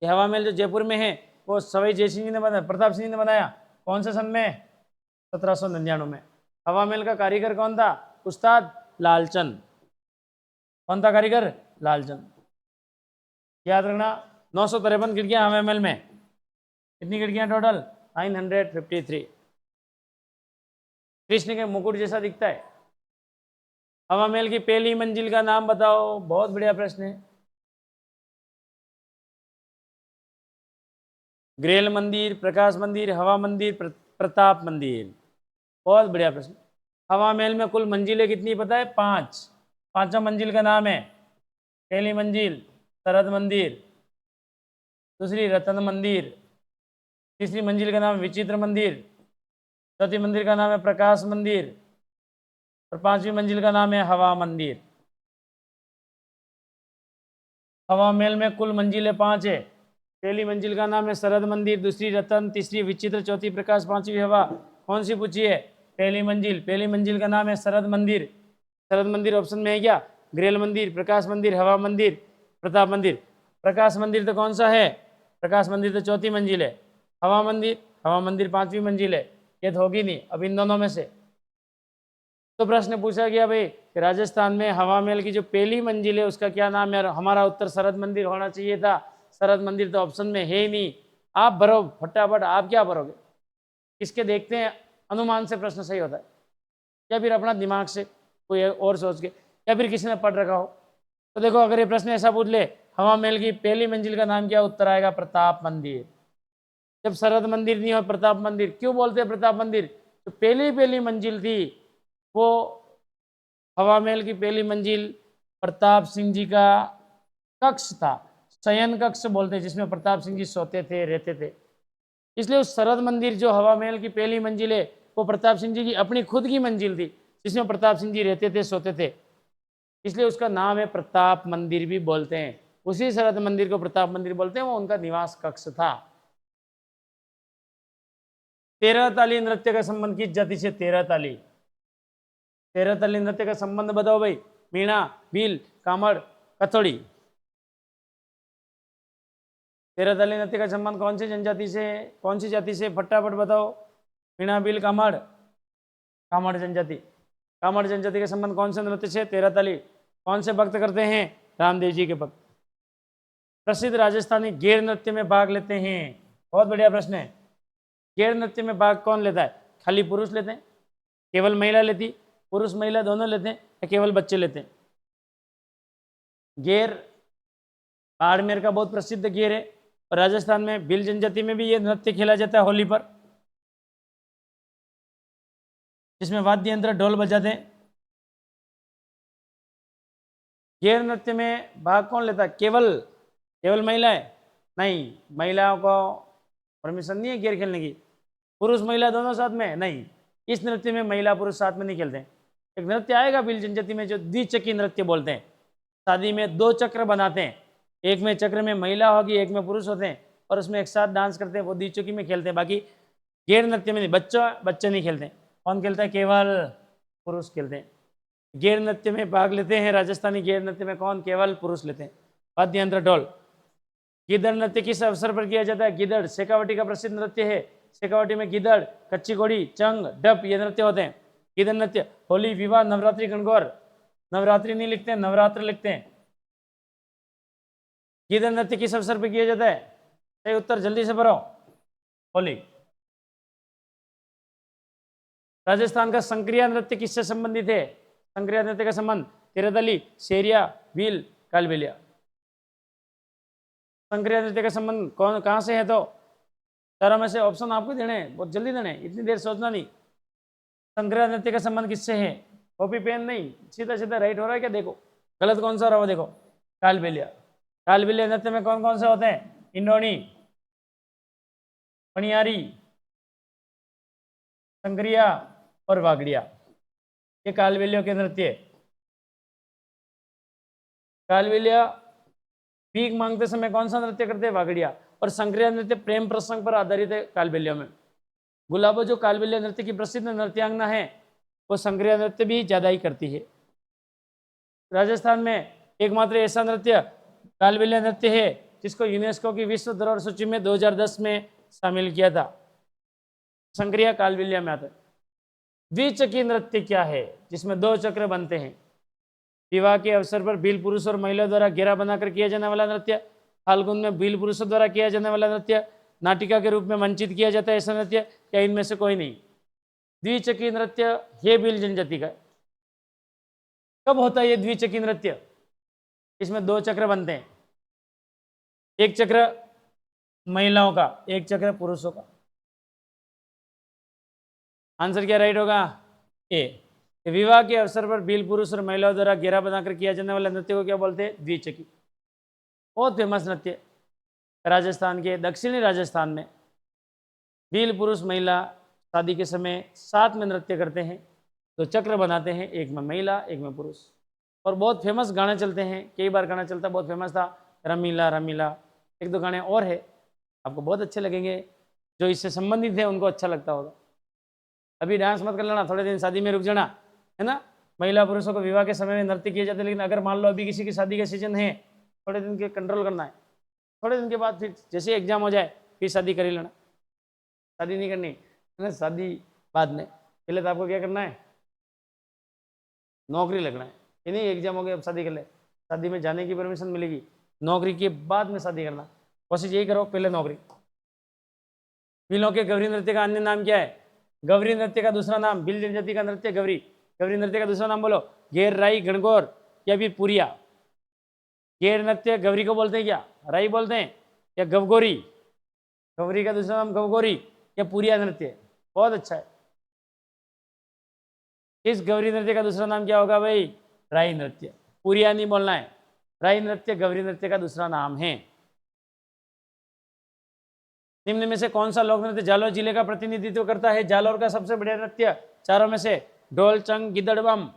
ये हवा महल जो जयपुर में है वो सवाई जयसिंह जी ने बनाया, प्रताप सिंह जी ने बनाया। कौन से सन में? 1799 में। हवा महल का कारीगर कौन था? उस्ताद लालचंद। कौन था कारीगर? लालचंद। याद रखना 953 खिड़कियां हवा महल में। कितनी खिड़कियां टोटल? 953। कृष्ण के मुकुट जैसा दिखता है। हवा महल की पहली मंजिल का नाम बताओ। बहुत बढ़िया प्रश्न है। ग्रेल मंदिर, प्रकाश मंदिर, हवा मंदिर, प्रताप मंदिर। बहुत बढ़िया प्रश्न। हवा महल में कुल मंजिलें कितनी पता है? 5। पांचवा मंजिल का नाम है, पहली मंजिल शरद मंदिर, दूसरी रतन मंदिर, तीसरी मंजिल का नाम विचित्र मंदिर, चौथी मंदिर का नाम है प्रकाश मंदिर और पांचवी मंजिल का नाम है हवा मंदिर। हवा महल में कुल मंजिलें 5 है। पहली मंजिल का नाम है शरद मंदिर, दूसरी रतन, तीसरी विचित्र, चौथी प्रकाश, पांचवी हवा। कौन सी पूछी है? पहली मंजिल। पहली मंजिल का नाम है शरद मंदिर। शरद मंदिर ऑप्शन में है क्या? ग्रेल मंदिर, प्रकाश मंदिर, हवा मंदिर, प्रताप मंदिर। प्रकाश मंदिर तो कौन सा है? प्रकाश मंदिर तो चौथी मंजिल है। हवा मंदिर, हवा मंदिर पांचवी मंजिल है। ये तो होगी नहीं। अब इन दोनों में से तो प्रश्न पूछा गया भाई कि राजस्थान में हवा महल की जो पहली मंजिल है उसका क्या नाम है? और हमारा उत्तर शरद मंदिर होना चाहिए था। शरद मंदिर तो ऑप्शन में है ही नहीं। आप भरो फटाफट। आप क्या भरोगे? किसके देखते हैं अनुमान से प्रश्न सही होता है, या फिर अपना दिमाग से कोई और सोच के, या फिर किसी ने पढ़ रखा हो? तो देखो, अगर ये प्रश्न ऐसा पूछ ले, हवा महल की पहली मंजिल का नाम क्या? उत्तर आएगा प्रताप मंदिर। जब शरद मंदिर नहीं हो प्रताप मंदिर क्यों बोलते हैं? प्रताप मंदिर तो पहली मंजिल थी वो। हवा महल की पहली मंजिल प्रताप सिंह जी का कक्ष था, शयन कक्ष बोलते हैं, जिसमें प्रताप सिंह जी सोते थे, रहते थे। इसलिए उस शरद मंदिर जो हवा महल की पहली मंजिल है वो प्रताप सिंह जी की अपनी खुद की मंजिल थी, जिसमें प्रताप सिंह जी रहते थे, सोते थे। इसलिए उसका नाम है प्रताप मंदिर भी बोलते हैं। उसी शरद मंदिर को प्रताप मंदिर बोलते हैं, वो उनका निवास कक्ष था। 13 ताली नृत्य का संबंध किस जाति से? 13 ताली। 13 ताली नृत्य का संबंध बताओ भाई। मीणा, भील, कामड़, कथोड़ी। 13 ताली नृत्य का संबंध कौन सी जनजाति से, कौन सी जाति से? फटाफट बताओ। मीणा, भील, कामड़। कामड़ जनजाति। कामड़ जनजाति का संबंध कौन से नृत्य से? 13 ताली। कौन से भक्त करते हैं? रामदेव जी के भक्त। प्रसिद्ध राजस्थानी गेर नृत्य में भाग लेते हैं। बहुत बढ़िया प्रश्न है। गेर नृत्य में भाग कौन लेता है? खाली पुरुष लेते हैं? केवल महिला लेती? पुरुष महिला दोनों लेते हैं या केवल बच्चे लेते हैं? गेर बाड़मेर का बहुत प्रसिद्ध गेर है, और राजस्थान में भील जनजाति में भी ये नृत्य खेला जाता है होली पर, जिसमें वाद्य यंत्र ढोल बजाते हैं। गेर नृत्य में भाग कौन लेता है? केवल महिलाएं? नहीं, महिलाओं को परमिशन नहीं है गेर खेलने की। पुरुष महिला दोनों साथ में? नहीं, इस नृत्य में महिला पुरुष साथ में नहीं खेलते हैं। एक नृत्य आएगा भील जनजाति में जो द्विचक्री नृत्य बोलते हैं। शादी में 2 चक्र बनाते हैं, एक में चक्र में महिला होगी, एक में पुरुष होते हैं, और उसमें एक साथ डांस करते हैं, वो द्विचक्री में खेलते हैं। बाकी गेर नृत्य में नहीं, बच्चे नहीं खेलते। कौन खेलता है? केवल पुरुष खेलते हैं। गेर नृत्य में भाग लेते हैं राजस्थानी गेर नृत्य में कौन? केवल पुरुष लेते हैं। वाद्य यंत्र ढोल। गिदड़ नृत्य किस अवसर पर किया जाता है? गिदड़ शेखावटी का प्रसिद्ध नृत्य है। शेखावटी में गिदड़, कच्ची घोड़ी, चंग, डप ये नृत्य होते हैं। गिदड़ नृत्य होली, विवाह, नवरात्रि, गणगौर। नवरात्रि नहीं लिखते हैं, नवरात्र लिखते हैं। गिदड़ नृत्य किस अवसर पर किया जाता है? सही उत्तर जल्दी से भरो। होली। राजस्थान का संक्रिया नृत्य किससे संबंधित है? संक्रिया नृत्य का संबंध 13 ताली, सेरिया, भील, कालबेलिया। संक्रिया नृत्य का संबंध कहाँ से है? तो चारों में से ऑप्शन आपको देने हैं, बहुत जल्दी देने, इतनी देर सोचना नहीं। संक्रिया नृत्य का संबंध किससे है? कॉपी पेन नहीं, सीधा सीधा राइट हो रहा है क्या? देखो गलत कौन सा रहा हो, देखो कालबेलिया। कालबेलिया नृत्य में कौन कौन से होते हैं? इंडोनी, पनियारी, संक्रिया और वागड़िया। ये कालबेलियों के नृत्य। कालबेलिया भीख मांगते समय कौन सा नृत्य करते हैं? वागड़िया। और संक्रिया नृत्य प्रेम प्रसंग पर आधारित है कालबेलिया में। गुलाबो जो कालबेलिया नृत्य की प्रसिद्ध नृत्यांगना है, वो संक्रिया नृत्य भी ज्यादा ही करती है। राजस्थान में एकमात्र ऐसा नृत्य कालबेलिया नृत्य है जिसको यूनेस्को की विश्व धरोहर सूची में 2010 में शामिल किया था। संक्रिया कालबिलिया में आता है। द्विचक्रीय नृत्य क्या है? जिसमें 2 चक्र बनते हैं। विवाह के अवसर पर भील पुरुष और महिला द्वारा घेरा बनाकर किया जाने वाला नृत्य, फाल्गुन में भील पुरुषों द्वारा किया जाने वाला नृत्य, नाटिका के रूप में मंचित किया जाता है ऐसा नृत्य, या इनमें से कोई नहीं? द्विचक्रीय नृत्य ये भील जनजाति का है। कब होता है ये द्विचक्रीय नृत्य? इसमें 2 चक्र बनते हैं, एक चक्र महिलाओं का, एक चक्र पुरुषों का। आंसर क्या राइट होगा? ए। विवाह के अवसर पर भील पुरुष और महिलाओं द्वारा घेरा बनाकर किया जाने वाला नृत्य को क्या बोलते हैं? द्विचक्रीय। बहुत फेमस नृत्य राजस्थान के, दक्षिणी राजस्थान में भील पुरुष महिला शादी के समय साथ में नृत्य करते हैं, 2 चक्र बनाते हैं, एक में महिला एक में पुरुष। और बहुत फेमस गाने चलते हैं, कई बार गाना चलता, बहुत फेमस था, रमीला रमीला। 1-2 गाने और है, आपको बहुत अच्छे लगेंगे, जो इससे संबंधित है उनको अच्छा लगता होगा। अभी डांस मत कर लेना, थोड़े दिन शादी में रुक जाना, है ना। महिला पुरुषों को विवाह के समय में नृत्य किए जाते हैं, लेकिन अगर मान लो अभी किसी की शादी का सीजन है, थोड़े दिन के कंट्रोल करना है, थोड़े दिन के बाद फिर जैसे एग्जाम हो जाए फिर शादी कर ही लेना। शादी नहीं करनी है ना, शादी बाद में, पहले तो आपको क्या करना है? नौकरी लगना है। ये नहीं एग्जाम हो गया अब शादी कर ले, शादी में जाने की परमिशन मिलेगी, नौकरी के बाद में शादी करना। कोशिश यही करो, पहले नौकरी। भीलों के गौरी नृत्य का अन्य नाम क्या है? गौरी नृत्य का दूसरा नाम, भील जनजाति का नृत्य गौरी। गौरी नृत्य का दूसरा नाम बोलो, घेर, राई, गणगौर या फिर पुरिया। घेर नृत्य गौरी को बोलते हैं क्या? राई बोलते हैं या गवगोरी? गौरी का दूसरा नाम गवगोरी या पुरिया नृत्य? बहुत अच्छा है। इस गौरी नृत्य का दूसरा नाम क्या होगा भाई? राई नृत्य। पुरिया नहीं बोलना है, राई नृत्य गौरी नृत्य का दूसरा नाम है। निम्न में से कौन सा लोक नृत्य जालोर जिले का प्रतिनिधित्व करता है? जालोर का सबसे बढ़िया नृत्य चारों में से ढोल, चंग, गिद्दड़, बम।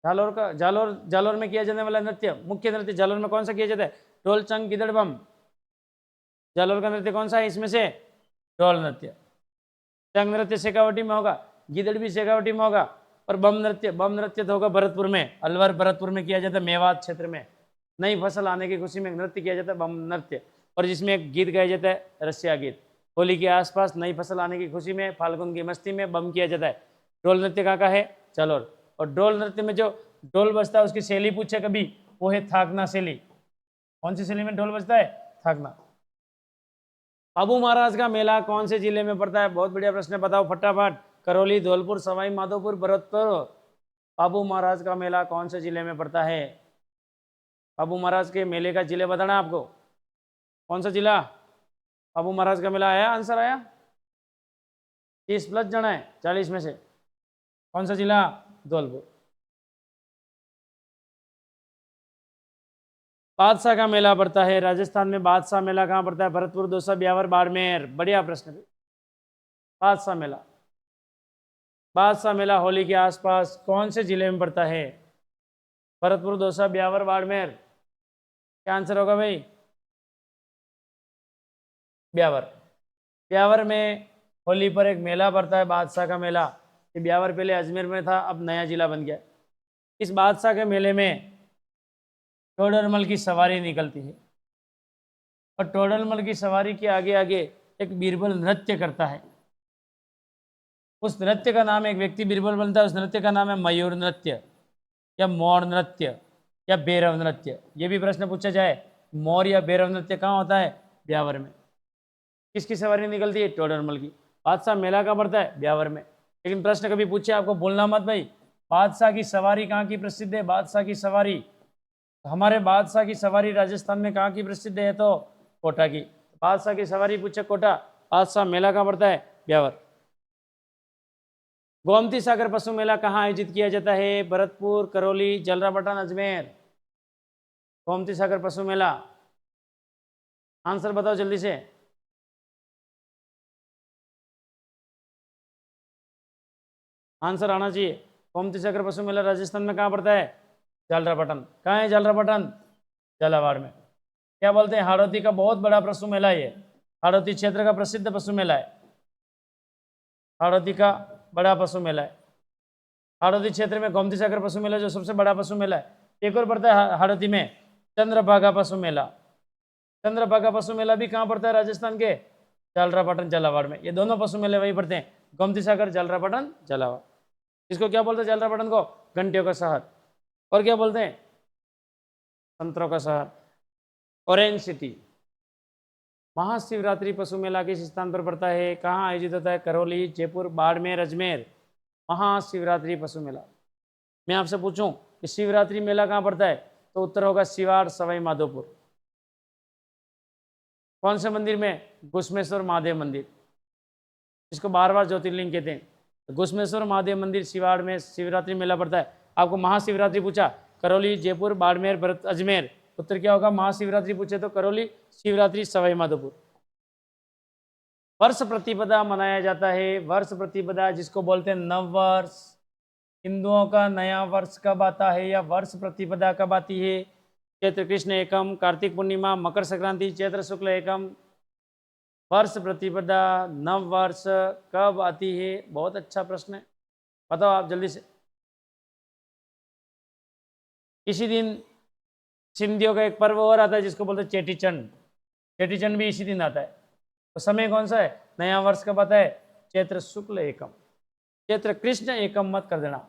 जालोर में किया जाने वाला नृत्य, मुख्य नृत्य जालोर में कौन सा किया जाता है? ढोल, चंग, गिद्दड़, बम। जालोर का नृत्य कौन सा है इसमें से? ढोल नृत्य। चंग नृत्य शेखावटी में होगा, गिद्दड़ भी शेखावटी में होगा, और बम नृत्य तो होगा भरतपुर में, अलवर भरतपुर में किया जाता है, मेवात क्षेत्र में। नई फसल आने की खुशी में नृत्य किया जाता है बम नृत्य, और जिसमें एक गीत गाया जाता है रसिया गीत। होली के आसपास नई फसल आने की खुशी में, फाल्गुन की मस्ती में बम किया जाता है। ढोल नृत्य कहाँ का है? जालोर। और ढोल नृत्य में जो ढोल बजता है उसकी शैली पूछे कभी, वो है थाकना शैली। कौन सी शैली में ढोल बजता है? थाकना। बाबू महाराज का मेला कौन से जिले में पड़ता है? बहुत बढ़िया प्रश्न, बताओ फटाफट। करौली, धौलपुर, सवाई माधोपुर, भरतपुर। बाबू महाराज का मेला कौन से जिले में पड़ता है? बाबू महाराज के मेले का जिले बताना आपको, कौन सा जिला? बाबू महाराज का मेला आया? आंसर आया? 30+ जन है 40 में से। कौन सा जिला? धौलपुर। बादशाह का मेला पड़ता है राजस्थान में, बादशाह मेला कहाँ पड़ता है? भरतपुर, दौसा, ब्यावर, बाड़मेर। बढ़िया प्रश्न। बादशाह मेला होली के आसपास कौन से जिले में पड़ता है? भरतपुर, दौसा, ब्यावर, बाड़मेर। क्या आंसर होगा भाई? ब्यावर में होली पर एक मेला पड़ता है, बादशाह का मेला। ये ब्यावर पहले अजमेर में था, अब नया जिला बन गया। इस बादशाह के मेले में टोडरमल की सवारी निकलती है, और टोडरमल की सवारी के आगे आगे एक बीरबल नृत्य करता है। उस नृत्य का नाम, एक व्यक्ति बीरबल बनता है, उस नृत्य का नाम है मयूर नृत्य या मोर नृत्य या भैरव नृत्य। ये भी प्रश्न पूछा जाए, मोर या भैरव नृत्य कहाँ होता है? ब्यावर में। किसकी सवारी निकलती है? टोडरमल की। बादशाह मेला कहाँ पड़ता है? ब्यावर में। लेकिन प्रश्न कभी पूछे आपको, बोलना मत भाई बादशाह की सवारी कहाँ की प्रसिद्ध है? बादशाह की सवारी, हमारे बादशाह की सवारी राजस्थान में कहाँ की प्रसिद्ध है? तो कोटा की। बादशाह की सवारी पूछे कोटा, बादशाह मेला कहाँ पड़ता है? ब्यावर। गोमती सागर पशु मेला कहाँ आयोजित किया जाता है? भरतपुर, करौली, जलरापाटन, अजमेर। गोमती सागर पशु मेला, आंसर बताओ जल्दी से। आंसर आना चाहिए। गोमती सागर पशु मेला राजस्थान में कहाँ पड़ता है? जलरापाटन। कहाँ है जलरापाटन? झालावाड़ में। क्या बोलते हैं? हाड़ौती का बहुत बड़ा पशु मेला है ये, हाड़ौती क्षेत्र का प्रसिद्ध पशु मेला है। हाड़ौती का बड़ा पशु मेला है। हाड़ौती क्षेत्र में गोमती सागर पशु मेला जो सबसे बड़ा पशु मेला है। एक और पड़ता है हाड़ौती में, चंद्रभागा पशु मेला। चंद्रभागा पशु मेला भी कहाँ पड़ता है राजस्थान के? झालरापाटन झालावाड़ में। ये दोनों पशु मेले वहीं पड़ते हैं, गोमती सागर झालरापाटन झालावाड़। इसको क्या बोलते हैं झालरापाटन को? घंटियों का शहर। और क्या बोलते हैं? संतरों का शहर, ऑरेंज सिटी। महाशिवरात्रि पशु मेला किस स्थान पर पड़ता है? कहाँ आयोजित होता है? करौली, जयपुर, बाड़मेर, अजमेर। महाशिवरात्रि पशु मेला। मैं आपसे पूछूं कि शिवरात्रि मेला कहाँ पड़ता है, तो उत्तर होगा सिवाड़, सवाई माधोपुर। कौन से मंदिर में? घुश्मेश्वर महादेव मंदिर, इसको बार बार ज्योतिर्लिंग कहते हैं। घुश्मेश्वर महादेव मंदिर सिवाड़ में शिवरात्रि मेला पड़ता है। आपको महाशिवरात्रि पूछा, करौली, जयपुर, बाड़मेर, भरत, अजमेर। उत्तर क्या होगा? महाशिवरात्रि पूछे तो करौली, शिवरात्रि सवाई माधोपुर। वर्ष प्रतिपदा मनाया जाता है। वर्ष प्रतिपदा जिसको बोलते हैं नव वर्ष। हिंदुओं का नया वर्ष कब आता है या वर्ष प्रतिपदा कब आती है? चैत्र कृष्ण एकम, कार्तिक पूर्णिमा, मकर संक्रांति, चैत्र शुक्ल एकम। वर्ष प्रतिपदा नव वर्ष कब आती है? बहुत अच्छा प्रश्न है, बताओ आप जल्दी से। इसी दिन सिंधियों का एक पर्व और आता है जिसको बोलते हैं चेटीचंड। चेटीचंड भी इसी दिन आता है। तो समय कौन सा है? नया वर्ष कब आता है? चैत्र शुक्ल एकम। चैत्र कृष्ण एकम मत कर देना।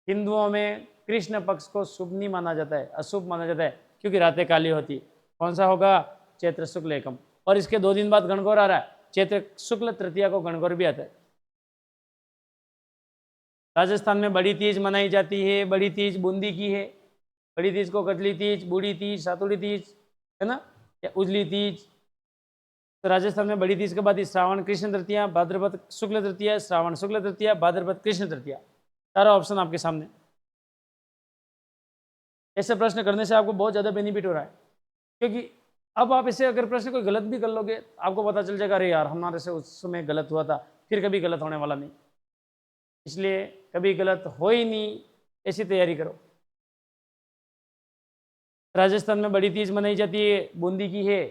हिंदुओं में कृष्ण पक्ष को शुभ नहीं माना जाता है, अशुभ माना जाता है, क्योंकि रातें काली होती। कौन सा होगा? चैत्र शुक्ल एकम। और इसके 2 दिन बाद गणगौर आ रहा है, चैत्र शुक्ल तृतीया को गणगौर भी आता है। राजस्थान में बड़ी तीज मनाई जाती है। बड़ी तीज बूंदी की है। बड़ी तीज को कजली तीज, बूढ़ी तीज, सातुड़ी तीज, है ना, या उजली तीज। तो राजस्थान में बड़ी तीज के बाद श्रावण कृष्ण तृतीया, भाद्रपद शुक्ल तृतीया, श्रावण शुक्ल तृतीया, भाद्रपद कृष्ण तृतीया। सारा ऑप्शन आपके सामने। ऐसे प्रश्न करने से आपको बहुत ज़्यादा बेनिफिट हो रहा है, क्योंकि अब आप इसे अगर प्रश्न कोई गलत भी कर लोगे, आपको पता चल जाएगा अरे यार हमारे से उस समय गलत हुआ था, फिर कभी गलत होने वाला नहीं। इसलिए कभी गलत हो ही नहीं, ऐसी तैयारी करो। राजस्थान में बड़ी तीज मनाई जाती है, बूंदी की है।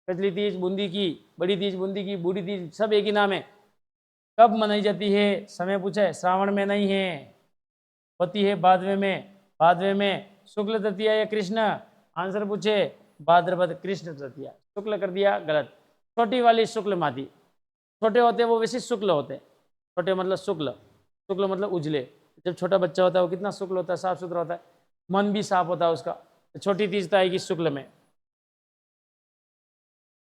कजली तीज बूंदी की, बड़ी तीज बूंदी की, बूढ़ी तीज सब एक ही नाम है। कब मनाई जाती है? समय पूछा है, श्रावण में नहीं है, होती है भादवे में। भादवे में शुक्ल तृतीया या कृष्ण? आंसर पूछे भाद्रपद कृष्ण तृतीया। शुक्ल कर दिया, गलत। छोटी वाली शुक्ल माती। छोटे होते हैं वो वैसे शुक्ल होते हैं। छोटे मतलब शुक्ल, शुक्ल मतलब उजले। जब छोटा बच्चा होता है वो कितना शुक्ल होता है, साफ सुथरा होता है, मन भी साफ होता है उसका। छोटी तीज तो आएगी शुक्ल में।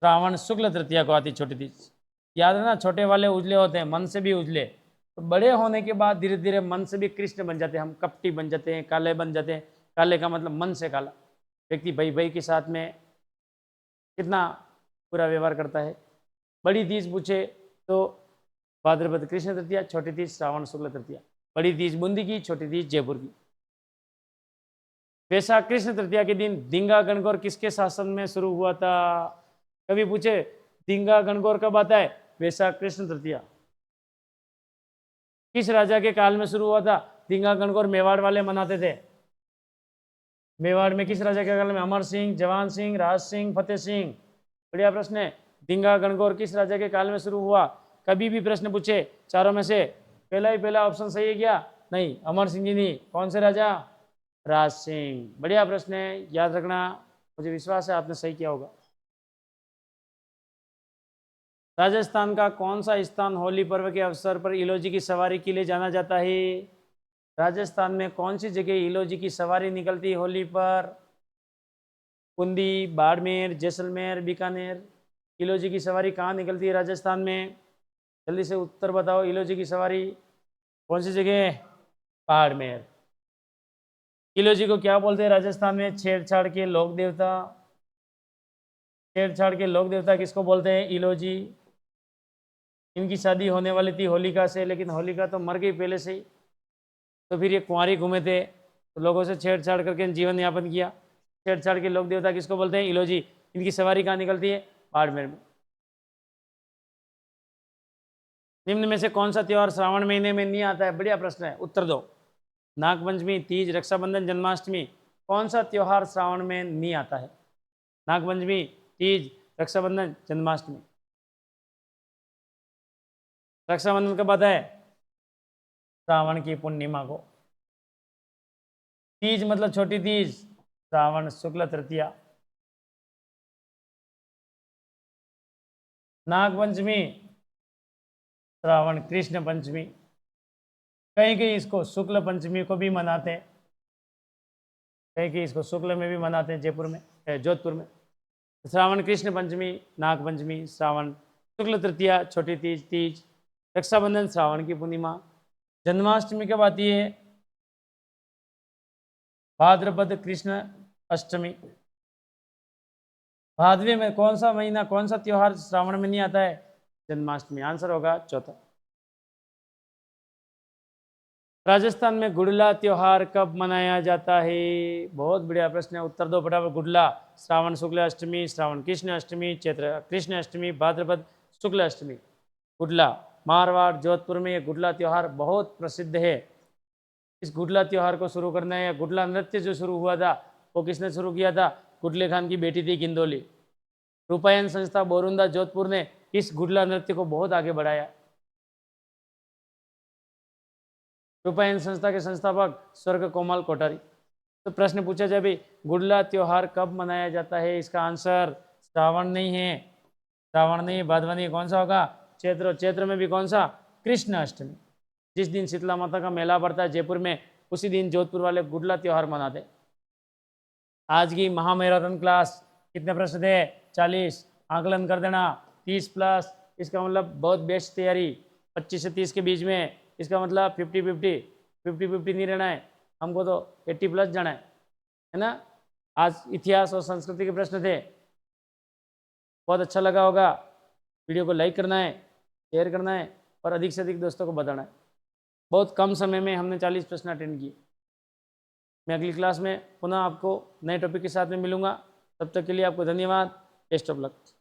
श्रावण शुक्ल तृतीया को आती छोटी तीज। याद है ना, छोटे वाले उजले होते हैं, मन से भी उजले। तो बड़े होने के बाद धीरे धीरे मन से भी कृष्ण बन जाते हैं, हम कपटी बन जाते हैं, काले बन जाते हैं। काले का मतलब मन से काला। व्यक्ति भाई भाई के साथ में कितना बुरा व्यवहार करता है। बड़ी तीज पूछे तो भाद्रपद कृष्ण तृतीया, छोटी तीज श्रावण शुक्ल तृतीया। बड़ी तीज बूंदी की, छोटी तीज जयपुर की। वैशाख कृष्ण तृतीया के दिन दींगा गणगौर किसके शासन में शुरू हुआ था? कभी पूछे दींगा गणगौर कब आता है? वैशाख कृष्ण तृतीया। किस राजा के काल में शुरू हुआ था? दींगा गणगौर मेवाड़ वाले मनाते थे। मेवाड़ में किस राजा के काल में? अमर सिंह, जवान सिंह, राज सिंह, फतेह सिंह। बढ़िया प्रश्न है। दींगा गणगौर किस राजा के काल में शुरू हुआ? कभी भी प्रश्न पूछे चारों में से पहला ही पहला ऑप्शन सही है क्या? नहीं, अमर सिंह जी नहीं। कौन से राजा? राज सिंह। बढ़िया प्रश्न है, याद रखना, मुझे विश्वास है आपने सही किया होगा। राजस्थान का कौन सा स्थान होली पर्व के अवसर पर इलोजी की सवारी के लिए जाना जाता है? राजस्थान में कौन सी जगह इलोजी की सवारी निकलती है होली पर? बूंदी, बाड़मेर, जैसलमेर, बीकानेर। इलोजी की सवारी कहाँ निकलती है राजस्थान में? जल्दी से उत्तर बताओ। इलोजी की सवारी कौन सी जगह? बाड़मेर। इलोजी को क्या बोलते हैं राजस्थान में? छेड़छाड़ के लोक देवता। छेड़छाड़ के लोक देवता किसको बोलते हैं? इलोजी। इनकी शादी होने वाली थी होलिका से, लेकिन होलिका तो मर गई पहले से ही। तो फिर ये कुंवारी घूमे थे, तो लोगों से छेड़छाड़ करके जीवन यापन किया। छेड़छाड़ के लोक देवता किसको बोलते हैं? इलोजी। इनकी सवारी कहाँ निकलती है? बाड़मेर में। निम्न में से कौन सा त्यौहार श्रावण महीने में नहीं आता है? बढ़िया प्रश्न है, उत्तर दो। नागपंचमी, तीज, रक्षाबंधन, जन्माष्टमी। कौन सा त्यौहार श्रावण में नहीं आता है? नागपंचमी, तीज, रक्षाबंधन, जन्माष्टमी। रक्षाबंधन कब आता है? श्रावण की पूर्णिमा को। तीज मतलब छोटी तीज, श्रावण शुक्ल तृतीया। नाग पंचमी, श्रावण कृष्ण पंचमी, कहीं कहीं इसको शुक्ल पंचमी को भी मनाते हैं, कहीं कहीं इसको शुक्ल में भी मनाते हैं, जयपुर में जोधपुर में। श्रावण कृष्ण पंचमी, नाग पंचमी, श्रावण शुक्ल तृतीया, छोटी तीज, तीज, रक्षाबंधन, श्रावण की पूर्णिमा, जन्माष्टमी कब आती है? भाद्रपद कृष्ण अष्टमी। भादवे में कौन सा महीना, कौन सा त्योहार श्रावण में नहीं आता है? जन्माष्टमी। आंसर होगा चौथा। राजस्थान में गुड़ला त्योहार कब मनाया जाता है? बहुत बढ़िया प्रश्न है, उत्तर दो फटाफट। गुड़ला श्रावण शुक्ल अष्टमी, श्रावण कृष्ण अष्टमी, चैत्र कृष्ण अष्टमी, भाद्रपद शुक्ल अष्टमी। गुड़ला, मारवाड़ जोधपुर में ये गुड़ला त्योहार बहुत प्रसिद्ध है। इस गुड़ला त्योहार को शुरू करना है, या गुड़ला नृत्य जो शुरू हुआ था वो किसने शुरू किया था? गुडले खान की बेटी थी किंदोली। रूपायन संस्था बोरुंदा जोधपुर ने इस गुड़ला नृत्य को बहुत आगे बढ़ाया। रूपायन संस्था के संस्थापक स्वर्ग कोमल कोठारी। तो प्रश्न पूछा जाए भाई गुड़ला त्योहार कब मनाया जाता है? इसका आंसर श्रावण नहीं है, श्रावण नहीं, भादवनी, कौन सा होगा? चैत्र। चैत्र में भी कौन सा? कृष्ण अष्टमी। जिस दिन शीतला माता का मेला पड़ता है जयपुर में, उसी दिन जोधपुर वाले गुड़ला त्योहार मनाते। आज की महामैराथन क्लास कितने प्रश्न थे? 40। आकलन कर देना 30 प्लस, इसका मतलब बहुत बेस्ट तैयारी। 25 से 30 के बीच में, इसका मतलब 50-50 नहीं रहना है, हमको तो 80 प्लस जाना है ना। आज इतिहास और संस्कृति के प्रश्न थे। बहुत अच्छा लगा होगा। वीडियो को लाइक करना है, शेयर करना है और अधिक से अधिक दोस्तों को बताना है। बहुत कम समय में हमने 40 प्रश्न अटेंड किए। मैं अगली क्लास में पुनः आपको नए टॉपिक के साथ में मिलूंगा। तब तक के लिए आपको धन्यवाद। Best of luck.